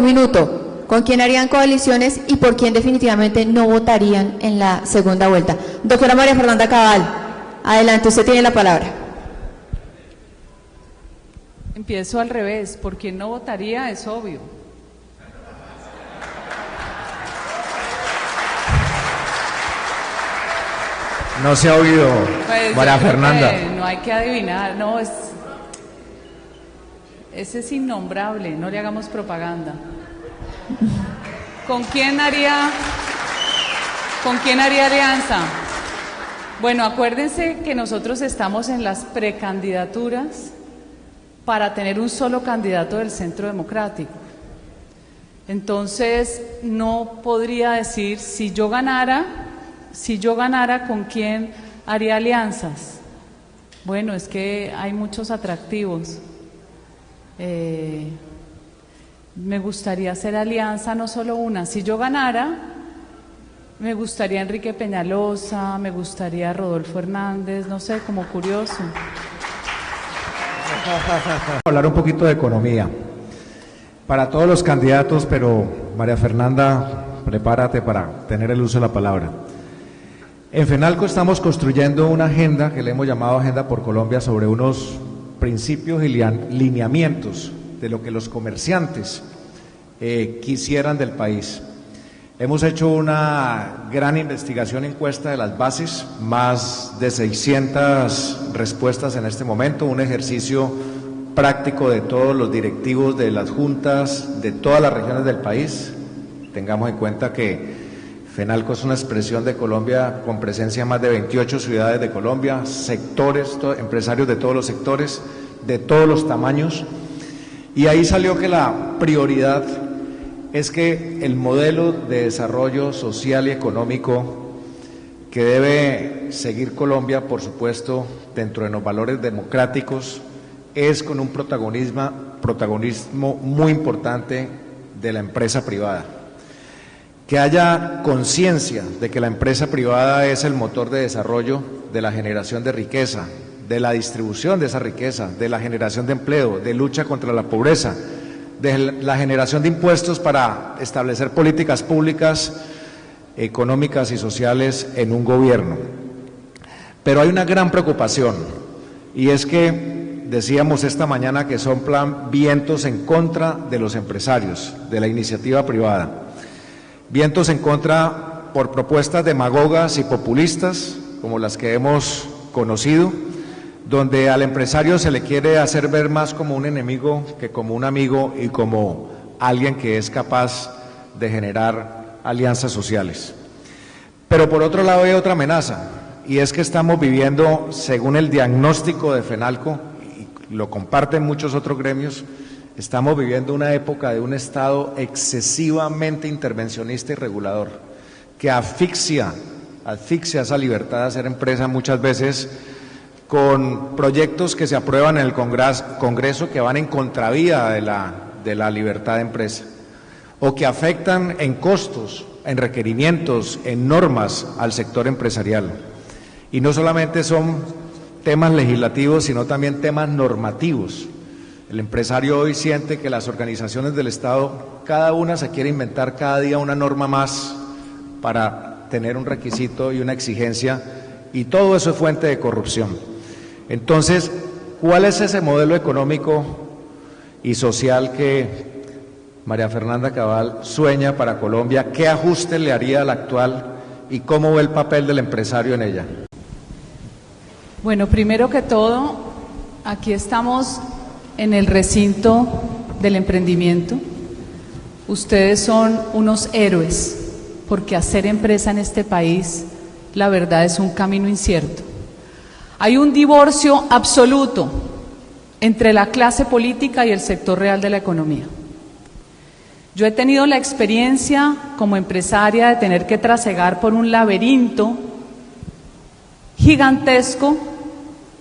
minuto. ¿Con quién harían coaliciones y por quién definitivamente no votarían en la segunda vuelta? Doctora María Fernanda Cabal, adelante, usted tiene la palabra. Empiezo al revés. ¿Por quién no votaría? Es obvio. No se ha oído, Pues María Fernanda. No hay que adivinar, no, ese es innombrable, no le hagamos propaganda. ¿Con quién haría alianza? Bueno, acuérdense que nosotros estamos en las precandidaturas para tener un solo candidato del Centro Democrático. Entonces, no podría decir si yo ganara, ¿con quién haría alianzas? Bueno, es que hay muchos atractivos. Me gustaría hacer alianza, no solo una. Si yo ganara, me gustaría Enrique Peñalosa, me gustaría Rodolfo Hernández, no sé, como curioso. Hablar un poquito de economía. Para todos los candidatos, pero María Fernanda, prepárate para tener el uso de la palabra. En FENALCO estamos construyendo una agenda que le hemos llamado Agenda por Colombia sobre unos principios y lineamientos de lo que los comerciantes quisieran del país. Hemos hecho una gran investigación, encuesta de las bases, más de 600 respuestas en este momento, un ejercicio práctico de todos los directivos de las juntas de todas las regiones del país. Tengamos en cuenta que FENALCO es una expresión de Colombia con presencia en más de 28 ciudades de Colombia, sectores, empresarios de todos los sectores, de todos los tamaños, y ahí salió que la prioridad es que el modelo de desarrollo social y económico que debe seguir Colombia, por supuesto, dentro de los valores democráticos, es con un protagonismo muy importante de la empresa privada. Que haya conciencia de que la empresa privada es el motor de desarrollo, de la generación de riqueza, de la distribución de esa riqueza, de la generación de empleo, de lucha contra la pobreza, de la generación de impuestos para establecer políticas públicas, económicas y sociales en un gobierno. Pero hay una gran preocupación, y es que decíamos esta mañana que son vientos en contra de los empresarios, de la iniciativa privada. Vientos en contra por propuestas demagogas y populistas, como las que hemos conocido, donde al empresario se le quiere hacer ver más como un enemigo que como un amigo y como alguien que es capaz de generar alianzas sociales. Pero por otro lado hay otra amenaza, y es que estamos viviendo, según el diagnóstico de FENALCO, y lo comparten muchos otros gremios, estamos viviendo una época de un Estado excesivamente intervencionista y regulador, que asfixia esa libertad de hacer empresa muchas veces con proyectos que se aprueban en el Congreso que van en contravía de la libertad de empresa, o que afectan en costos, en requerimientos, en normas al sector empresarial. Y no solamente son temas legislativos, sino también temas normativos. El empresario hoy siente que las organizaciones del Estado, cada una se quiere inventar cada día una norma más para tener un requisito y una exigencia, y todo eso es fuente de corrupción. Entonces, ¿cuál es ese modelo económico y social que María Fernanda Cabal sueña para Colombia? ¿Qué ajuste le haría al actual y cómo ve el papel del empresario en ella? Bueno, primero que todo, aquí estamos en el recinto del emprendimiento. Ustedes son unos héroes, porque hacer empresa en este país, la verdad, es un camino incierto. Hay un divorcio absoluto entre la clase política y el sector real de la economía. Yo he tenido la experiencia como empresaria de tener que trasegar por un laberinto gigantesco,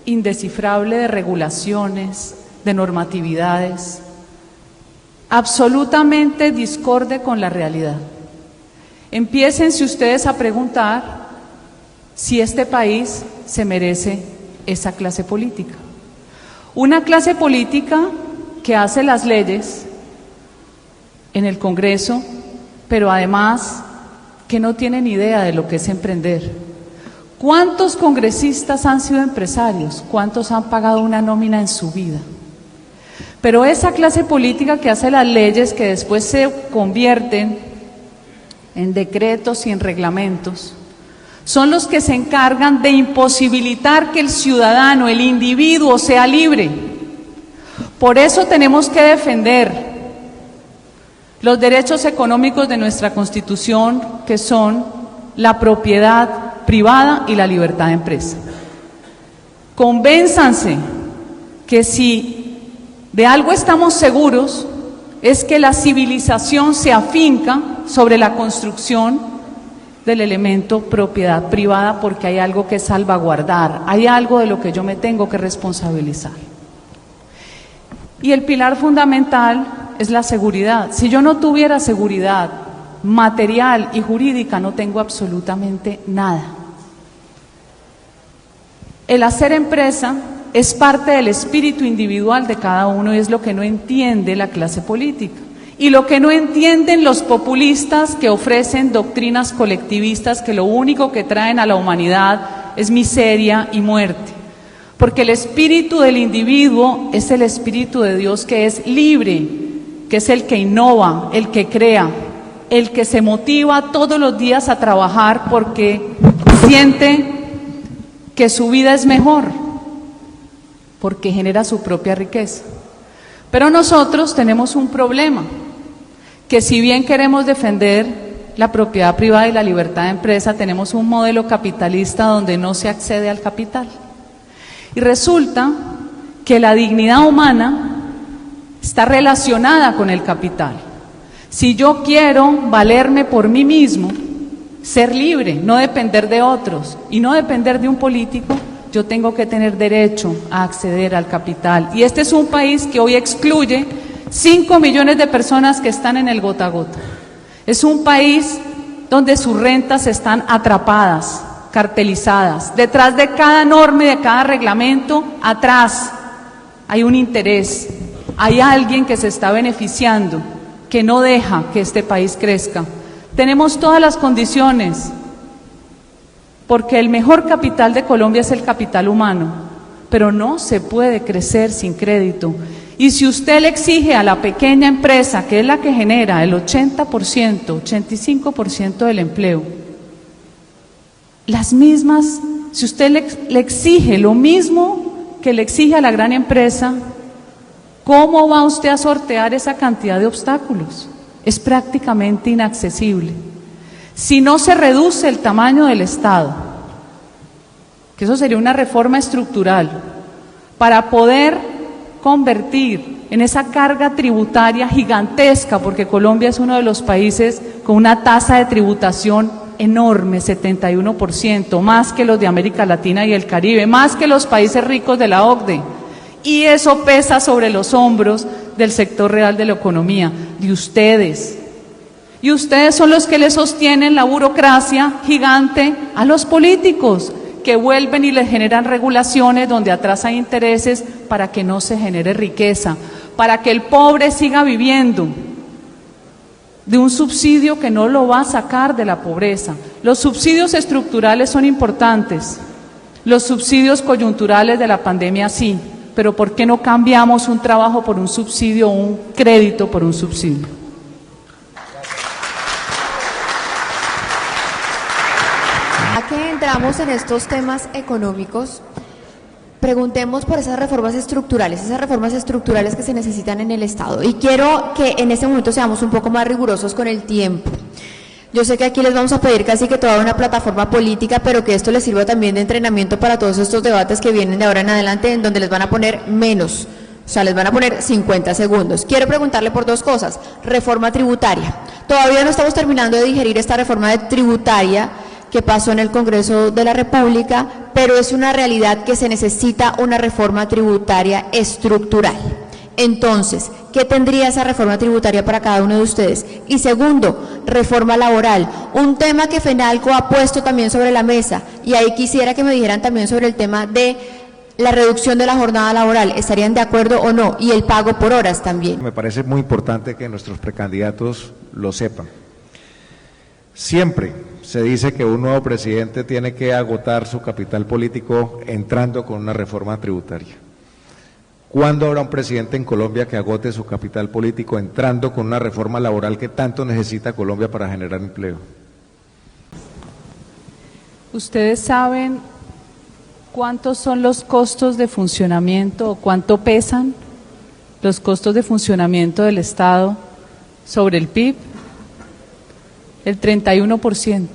indescifrable, de regulaciones, de normatividades, absolutamente discorde con la realidad. Empiécense ustedes a preguntar si este país se merece esa clase política. Una clase política que hace las leyes en el Congreso, pero además que no tienen idea de lo que es emprender. ¿Cuántos congresistas han sido empresarios? ¿Cuántos han pagado una nómina en su vida? Pero esa clase política que hace las leyes que después se convierten en decretos y en reglamentos, son los que se encargan de imposibilitar que el ciudadano, el individuo, sea libre. Por eso tenemos que defender los derechos económicos de nuestra Constitución, que son la propiedad privada y la libertad de empresa. Convénzanse que si de algo estamos seguros, es que la civilización se afinca sobre la construcción del elemento propiedad privada, porque hay algo que salvaguardar, hay algo de lo que yo me tengo que responsabilizar. Y el pilar fundamental es la seguridad. Si yo no tuviera seguridad material y jurídica, no tengo absolutamente nada. El hacer empresa es parte del espíritu individual de cada uno y es lo que no entiende la clase política. Y lo que no entienden los populistas que ofrecen doctrinas colectivistas que lo único que traen a la humanidad es miseria y muerte. Porque el espíritu del individuo es el espíritu de Dios, que es libre, que es el que innova, el que crea, el que se motiva todos los días a trabajar porque siente que su vida es mejor, porque genera su propia riqueza. Pero nosotros tenemos un problema, que si bien queremos defender la propiedad privada y la libertad de empresa, tenemos un modelo capitalista donde no se accede al capital. Y resulta que la dignidad humana está relacionada con el capital. Si yo quiero valerme por mí mismo, ser libre, no depender de otros y no depender de un político, yo tengo que tener derecho a acceder al capital. Y este es un país que hoy excluye 5 millones de personas que están en el gota a gota. Es un país donde sus rentas están atrapadas, cartelizadas. Detrás de cada norma y de cada reglamento, atrás hay un interés, hay alguien que se está beneficiando, que no deja que este país crezca. Tenemos todas las condiciones, porque el mejor capital de Colombia es el capital humano, pero no se puede crecer sin crédito. Y si usted le exige a la pequeña empresa, que es la que genera el 80%, 85% del empleo, las mismas, si usted le exige lo mismo que le exige a la gran empresa, ¿cómo va usted a sortear esa cantidad de obstáculos? Es prácticamente inaccesible. Si no se reduce el tamaño del Estado, que eso sería una reforma estructural, para poder convertir en esa carga tributaria gigantesca, porque Colombia es uno de los países con una tasa de tributación enorme, 71%, más que los de América Latina y el Caribe, más que los países ricos de la OCDE. Y eso pesa sobre los hombros del sector real de la economía, de ustedes. Y ustedes son los que le sostienen la burocracia gigante a los políticos, que vuelven y les generan regulaciones donde atrás hay intereses para que no se genere riqueza, para que el pobre siga viviendo de un subsidio que no lo va a sacar de la pobreza. Los subsidios estructurales son importantes, los subsidios coyunturales de la pandemia sí, pero ¿por qué no cambiamos un trabajo por un subsidio o un crédito por un subsidio? Ya que entramos en estos temas económicos, preguntemos por esas reformas estructurales que se necesitan en el Estado. Y quiero que en este momento seamos un poco más rigurosos con el tiempo. Yo sé que aquí les vamos a pedir casi que toda una plataforma política, pero que esto les sirva también de entrenamiento para todos estos debates que vienen de ahora en adelante, en donde les van a poner menos, o sea, les van a poner 50 segundos. Quiero preguntarle por dos cosas. Reforma tributaria. Todavía no estamos terminando de digerir esta reforma tributaria que pasó en el Congreso de la República, pero es una realidad que se necesita una reforma tributaria estructural. Entonces, ¿qué tendría esa reforma tributaria para cada uno de ustedes? Y segundo, reforma laboral, un tema que FENALCO ha puesto también sobre la mesa, y ahí quisiera que me dijeran también sobre el tema de la reducción de la jornada laboral, ¿estarían de acuerdo o no? Y el pago por horas también. Me parece muy importante que nuestros precandidatos lo sepan. Siempre se dice que un nuevo presidente tiene que agotar su capital político entrando con una reforma tributaria. ¿Cuándo habrá un presidente en Colombia que agote su capital político entrando con una reforma laboral que tanto necesita Colombia para generar empleo? ¿Ustedes saben cuántos son los costos de funcionamiento o cuánto pesan los costos de funcionamiento del Estado sobre el PIB? El 31%.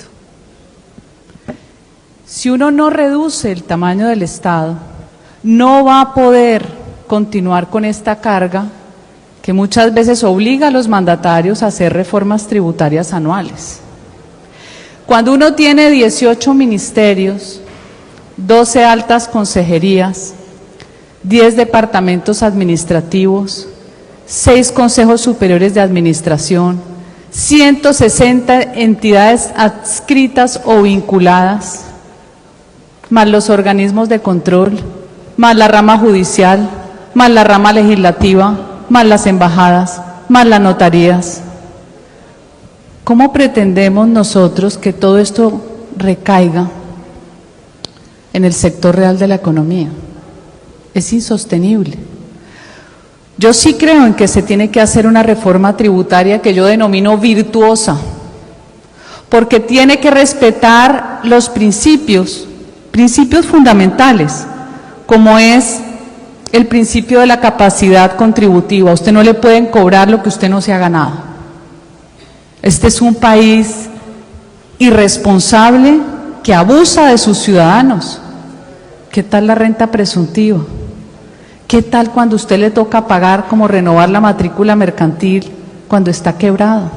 Si uno no reduce el tamaño del Estado, no va a poder continuar con esta carga que muchas veces obliga a los mandatarios a hacer reformas tributarias anuales. Cuando uno tiene 18 ministerios, 12 altas consejerías, 10 departamentos administrativos, 6 consejos superiores de administración, 160 entidades adscritas o vinculadas, más los organismos de control, más la rama judicial, más la rama legislativa, más las embajadas, más las notarías. ¿Cómo pretendemos nosotros que todo esto recaiga en el sector real de la economía? Es insostenible. Yo sí creo en que se tiene que hacer una reforma tributaria que yo denomino virtuosa, porque tiene que respetar los principios fundamentales, como es el principio de la capacidad contributiva. Usted no le pueden cobrar lo que usted no se ha ganado. Este es un país irresponsable que abusa de sus ciudadanos. ¿Qué tal la renta presuntiva? ¿Qué tal cuando a usted le toca pagar como renovar la matrícula mercantil cuando está quebrado?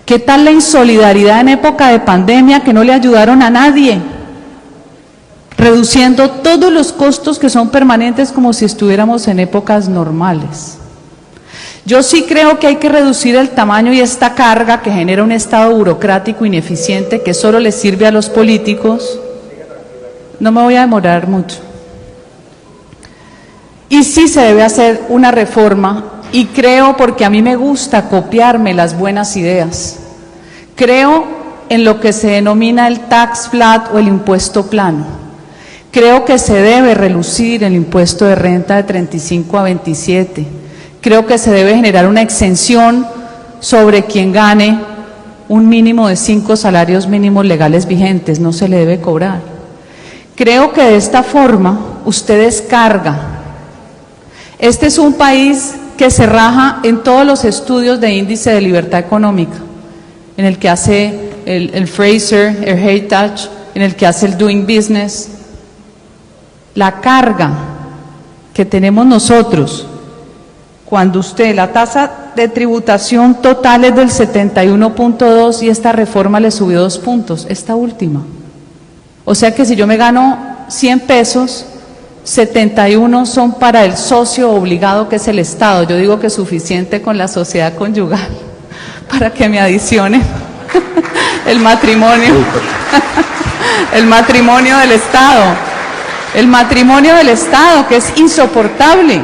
¿Qué tal la insolidaridad en época de pandemia que no le ayudaron a nadie? Reduciendo todos los costos que son permanentes como si estuviéramos en épocas normales. Yo sí creo que hay que reducir el tamaño y esta carga que genera un Estado burocrático ineficiente que solo le sirve a los políticos. No me voy a demorar mucho. Y sí se debe hacer una reforma, y creo, porque a mí me gusta copiarme las buenas ideas, creo en lo que se denomina el tax flat o el impuesto plano. Creo que se debe reducir el impuesto de renta de 35 a 27. Creo que se debe generar una exención sobre quien gane un mínimo de 5 salarios mínimos legales vigentes, no se le debe cobrar. Creo que de esta forma usted descarga. Este es un país que se raja en todos los estudios de índice de libertad económica, en el que hace el Fraser, el Heritage, en el que hace el Doing Business. La carga que tenemos nosotros, cuando usted, la tasa de tributación total es del 71.2 y esta reforma le subió 2 puntos, esta última. O sea que si yo me gano 100 pesos, 71 son para el socio obligado que es el Estado. Yo digo que es suficiente con la sociedad conyugal para que me adicione el matrimonio, el matrimonio del Estado. El matrimonio del Estado, que es insoportable.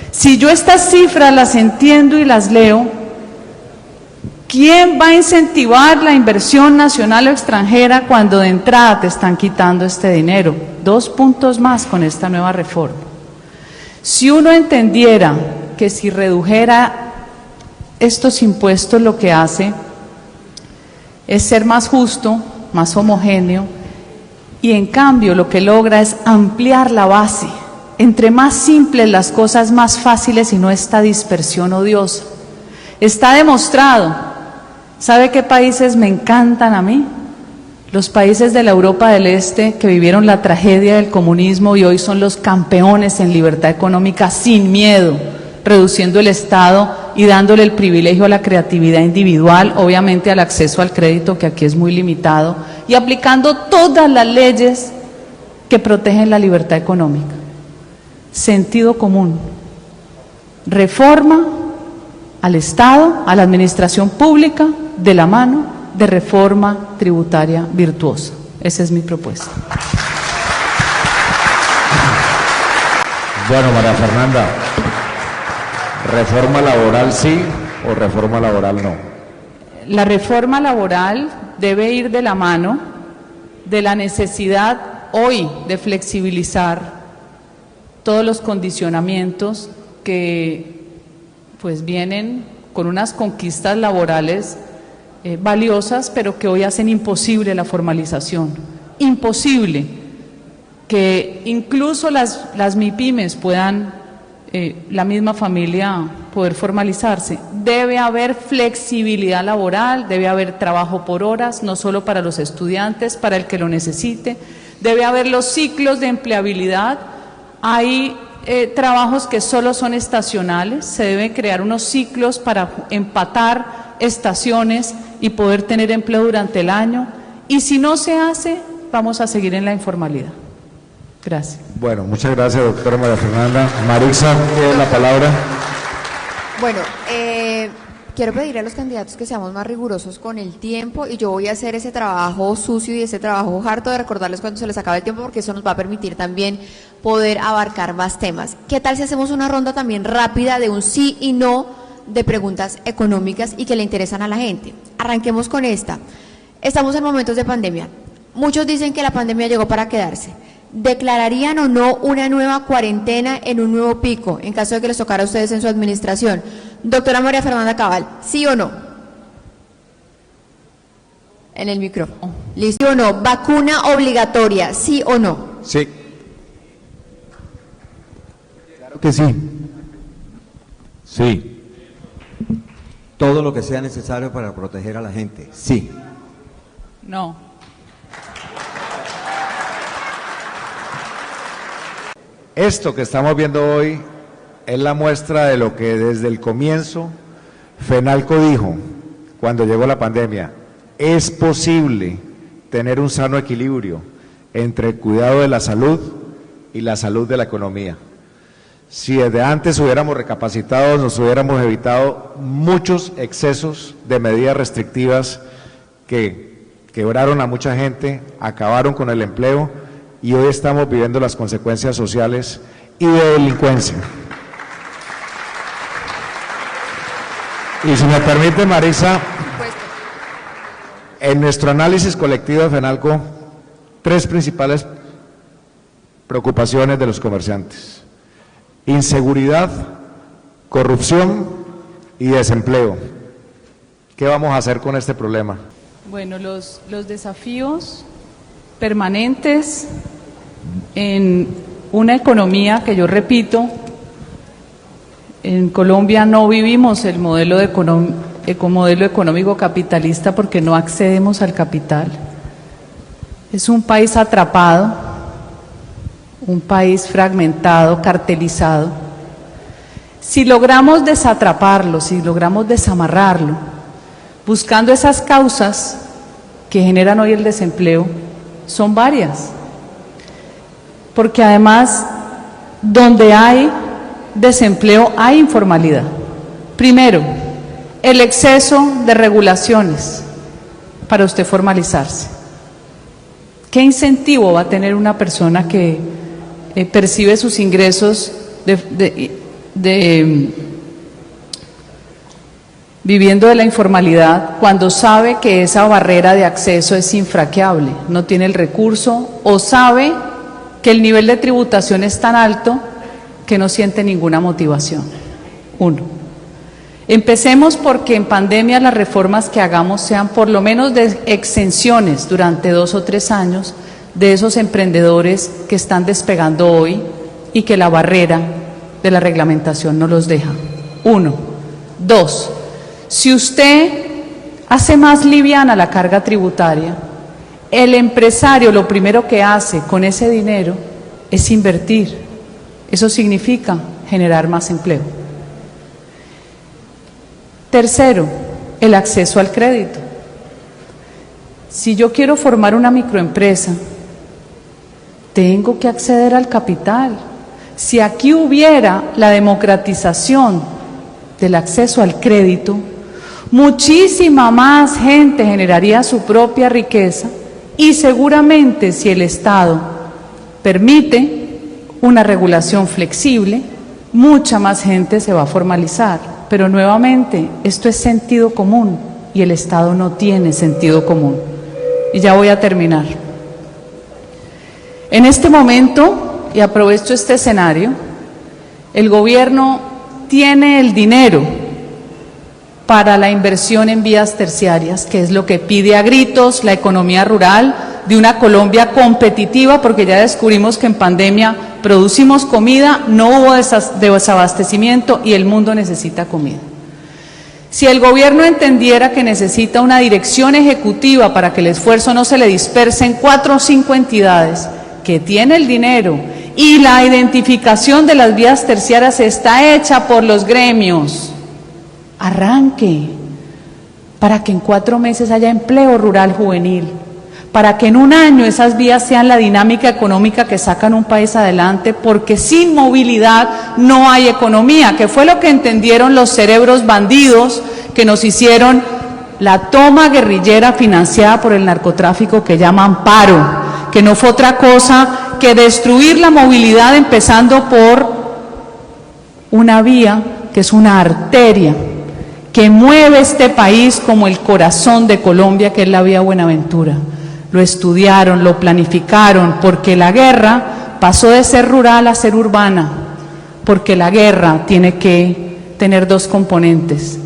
Si yo estas cifras las entiendo y las leo, ¿quién va a incentivar la inversión nacional o extranjera cuando de entrada te están quitando este dinero? 2 puntos más con esta nueva reforma. Si uno entendiera que si redujera estos impuestos, lo que hace es ser más justo, más homogéneo, y en cambio lo que logra es ampliar la base. Entre más simples las cosas, más fáciles y no esta dispersión odiosa. Está demostrado. ¿Sabe qué países me encantan a mí? Los países de la Europa del Este que vivieron la tragedia del comunismo y hoy son los campeones en libertad económica sin miedo, reduciendo el Estado y dándole el privilegio a la creatividad individual, obviamente al acceso al crédito, que aquí es muy limitado, y aplicando todas las leyes que protegen la libertad económica. Sentido común. Reforma al Estado, a la administración pública, de la mano de reforma tributaria virtuosa. Esa es mi propuesta. Bueno, María Fernanda, ¿reforma laboral sí o reforma laboral no? La reforma laboral debe ir de la mano de la necesidad hoy de flexibilizar todos los condicionamientos que pues vienen con unas conquistas laborales valiosas, pero que hoy hacen imposible la formalización. Imposible que incluso las MIPYMES puedan, la misma familia, poder formalizarse. Debe haber flexibilidad laboral, debe haber trabajo por horas, no solo para los estudiantes, para el que lo necesite. Debe haber los ciclos de empleabilidad. Hay trabajos que solo son estacionales, se deben crear unos ciclos para empatar estaciones y poder tener empleo durante el año. Y si no se hace, vamos a seguir en la informalidad. Gracias. Bueno, muchas gracias, doctora María Fernanda. Marisa, tiene la palabra. Bueno, quiero pedirle a los candidatos que seamos más rigurosos con el tiempo y yo voy a hacer ese trabajo sucio y ese trabajo harto de recordarles cuando se les acabe el tiempo, porque eso nos va a permitir también poder abarcar más temas. ¿Qué tal si hacemos una ronda también rápida de un sí y no de preguntas económicas y que le interesan a la gente? Arranquemos con esta. Estamos en momentos de pandemia. Muchos dicen que la pandemia llegó para quedarse. ¿Declararían o no una nueva cuarentena en un nuevo pico, en caso de que les tocara a ustedes en su administración? Doctora María Fernanda Cabal, ¿sí o no? En el micrófono. ¿Listo o no? ¿Vacuna obligatoria, sí o no? Sí. Claro que sí. Sí. Todo lo que sea necesario para proteger a la gente, sí. No. Esto que estamos viendo hoy es la muestra de lo que desde el comienzo FENALCO dijo cuando llegó la pandemia. Es posible tener un sano equilibrio entre el cuidado de la salud y la salud de la economía. Si desde antes hubiéramos recapacitado, nos hubiéramos evitado muchos excesos de medidas restrictivas que quebraron a mucha gente, acabaron con el empleo y hoy estamos viviendo las consecuencias sociales y de delincuencia. Y si me permite, Marisa, en nuestro análisis colectivo de FENALCO, 3 principales preocupaciones de los comerciantes: inseguridad, corrupción y desempleo. ¿Qué vamos a hacer con este problema? Bueno, los desafíos permanentes en una economía que, yo repito, en Colombia no vivimos el modelo económico capitalista porque no accedemos al capital. Es un país atrapado, un país fragmentado, cartelizado. Si logramos desatraparlo, si logramos desamarrarlo, buscando esas causas que generan hoy el desempleo, son varias. Porque además, donde hay desempleo, hay informalidad. Primero, el exceso de regulaciones para usted formalizarse. ¿Qué incentivo va a tener una persona que percibe sus ingresos viviendo de la informalidad cuando sabe que esa barrera de acceso es infranqueable, no tiene el recurso o sabe que el nivel de tributación es tan alto que no siente ninguna motivación? Uno. Empecemos porque en pandemia las reformas que hagamos sean por lo menos de exenciones durante 2 o 3 años de esos emprendedores que están despegando hoy y que la barrera de la reglamentación no los deja. 1. 2. Si usted hace más liviana la carga tributaria, el empresario lo primero que hace con ese dinero es invertir. Eso significa generar más empleo. Tercero, el acceso al crédito. Si yo quiero formar una microempresa, tengo que acceder al capital. Si aquí hubiera la democratización del acceso al crédito, muchísima más gente generaría su propia riqueza y seguramente, si el Estado permite una regulación flexible, mucha más gente se va a formalizar. Pero nuevamente, esto es sentido común y el Estado no tiene sentido común. Y ya voy a terminar. En este momento, y aprovecho este escenario, el gobierno tiene el dinero para la inversión en vías terciarias, que es lo que pide a gritos la economía rural de una Colombia competitiva, porque ya descubrimos que en pandemia producimos comida, no hubo desabastecimiento y el mundo necesita comida. Si el gobierno entendiera que necesita una dirección ejecutiva para que el esfuerzo no se le disperse en 4 o 5 entidades, que tiene el dinero y la identificación de las vías terciarias está hecha por los gremios, arranque para que en 4 meses haya empleo rural juvenil, para que en 1 año esas vías sean la dinámica económica que sacan un país adelante, porque sin movilidad no hay economía, que fue lo que entendieron los cerebros bandidos que nos hicieron la toma guerrillera financiada por el narcotráfico que llaman paro, que no fue otra cosa que destruir la movilidad empezando por una vía que es una arteria que mueve este país como el corazón de Colombia, que es la vía Buenaventura. Lo estudiaron, lo planificaron, porque la guerra pasó de ser rural a ser urbana, porque la guerra tiene que tener 2 componentes,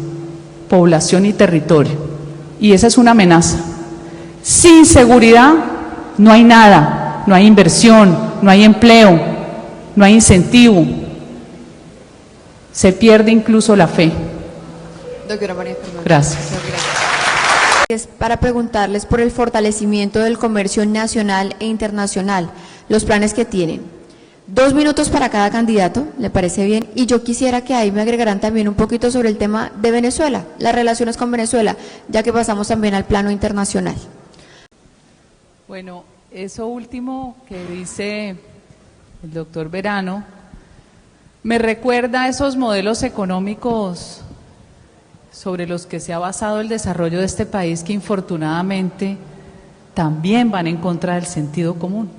población y territorio, y esa es una amenaza. Sin seguridad no hay nada, no hay inversión, no hay empleo, no hay incentivo, se pierde incluso la fe. Doctora María Fernanda. Gracias. Es para preguntarles por el fortalecimiento del comercio nacional e internacional, los planes que tienen. 2 minutos para cada candidato, ¿le parece bien? Y yo quisiera que ahí me agregaran también un poquito sobre el tema de Venezuela, las relaciones con Venezuela, ya que pasamos también al plano internacional. Bueno, eso último que dice el doctor Verano me recuerda a esos modelos económicos sobre los que se ha basado el desarrollo de este país, que infortunadamente también van en contra del sentido común.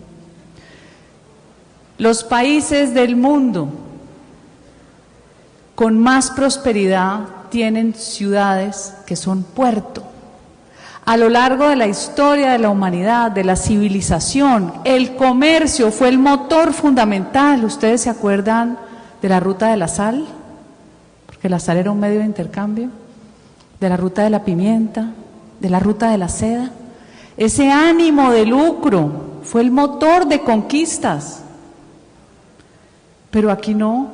Los países del mundo con más prosperidad tienen ciudades que son puerto. A lo largo de la historia de la humanidad, de la civilización, el comercio fue el motor fundamental. ¿Ustedes se acuerdan de la ruta de la sal? Porque la sal era un medio de intercambio. De la ruta de la pimienta, de la ruta de la seda. Ese ánimo de lucro fue el motor de conquistas. Pero aquí no,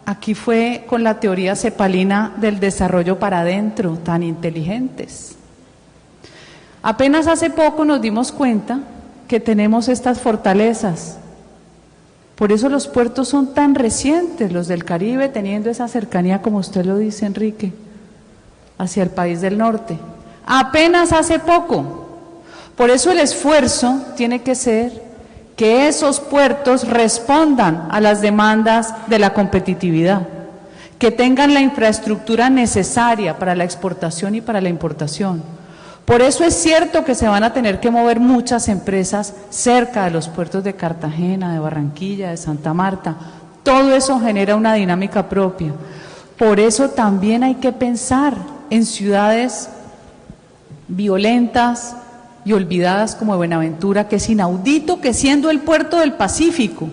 aquí fue con la teoría cepalina del desarrollo para adentro, tan inteligentes. Apenas hace poco nos dimos cuenta que tenemos estas fortalezas. Por eso los puertos son tan recientes, los del Caribe, teniendo esa cercanía, como usted lo dice, Enrique, hacia el país del norte. Apenas hace poco. Por eso el esfuerzo tiene que ser que esos puertos respondan a las demandas de la competitividad, que tengan la infraestructura necesaria para la exportación y para la importación. Por eso es cierto que se van a tener que mover muchas empresas cerca de los puertos de Cartagena, de Barranquilla, de Santa Marta. Todo eso genera una dinámica propia. Por eso también hay que pensar en ciudades violentas y olvidadas como Buenaventura, que es inaudito que siendo el puerto del Pacífico,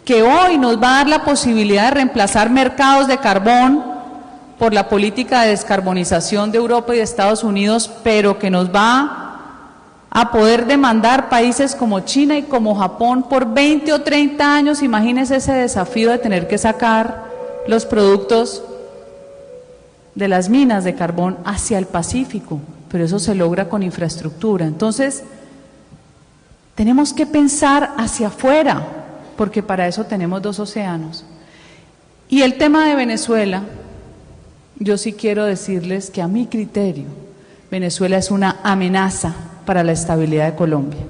que hoy nos va a dar la posibilidad de reemplazar mercados de carbón por la política de descarbonización de Europa y de Estados Unidos, pero que nos va a poder demandar países como China y como Japón por 20 o 30 años. Imagínense ese desafío de tener que sacar los productos de las minas de carbón hacia el Pacífico, pero eso se logra con infraestructura. Entonces, tenemos que pensar hacia afuera, porque para eso tenemos 2 océanos. Y el tema de Venezuela, yo sí quiero decirles que a mi criterio, Venezuela es una amenaza para la estabilidad de Colombia.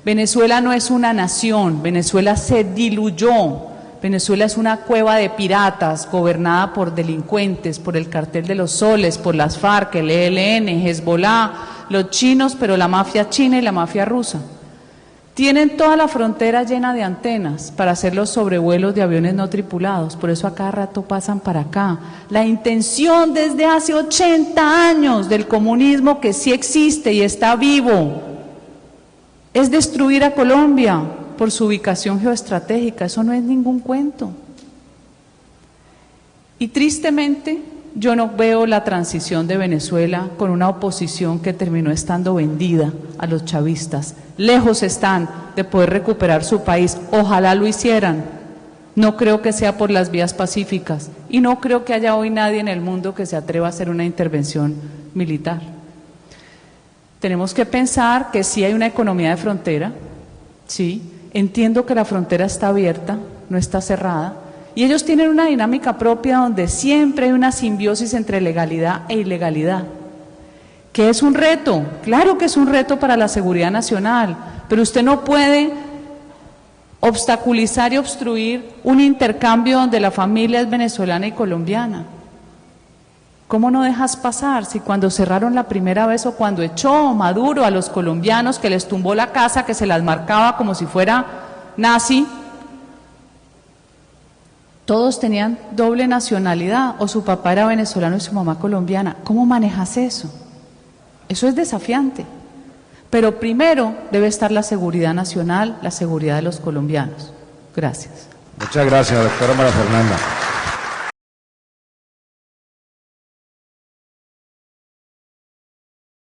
Venezuela no es una nación, Venezuela se diluyó. Venezuela es una cueva de piratas gobernada por delincuentes, por el cartel de los soles, por las FARC, el ELN, Hezbollah, los chinos, pero la mafia china y la mafia rusa. Tienen toda la frontera llena de antenas para hacer los sobrevuelos de aviones no tripulados, por eso a cada rato pasan para acá. La intención desde hace 80 años del comunismo, que sí existe y está vivo, es destruir a Colombia por su ubicación geoestratégica. Eso no es ningún cuento. Y tristemente, yo no veo la transición de Venezuela con una oposición que terminó estando vendida a los chavistas. Lejos están de poder recuperar su país. Ojalá lo hicieran. No creo que sea por las vías pacíficas y no creo que haya hoy nadie en el mundo que se atreva a hacer una intervención militar. Tenemos que pensar que sí hay una economía de frontera, sí. Entiendo que la frontera está abierta, no está cerrada. Y ellos tienen una dinámica propia donde siempre hay una simbiosis entre legalidad e ilegalidad, que es un reto, claro que es un reto para la seguridad nacional, pero usted no puede obstaculizar y obstruir un intercambio donde la familia es venezolana y colombiana. ¿Cómo no dejas pasar si cuando cerraron la primera vez o cuando echó Maduro a los colombianos, que les tumbó la casa, que se las marcaba como si fuera nazi, todos tenían doble nacionalidad, o su papá era venezolano y su mamá colombiana? ¿Cómo manejas eso? Eso es desafiante. Pero primero debe estar la seguridad nacional, la seguridad de los colombianos. Gracias. Muchas gracias, doctora María Fernanda.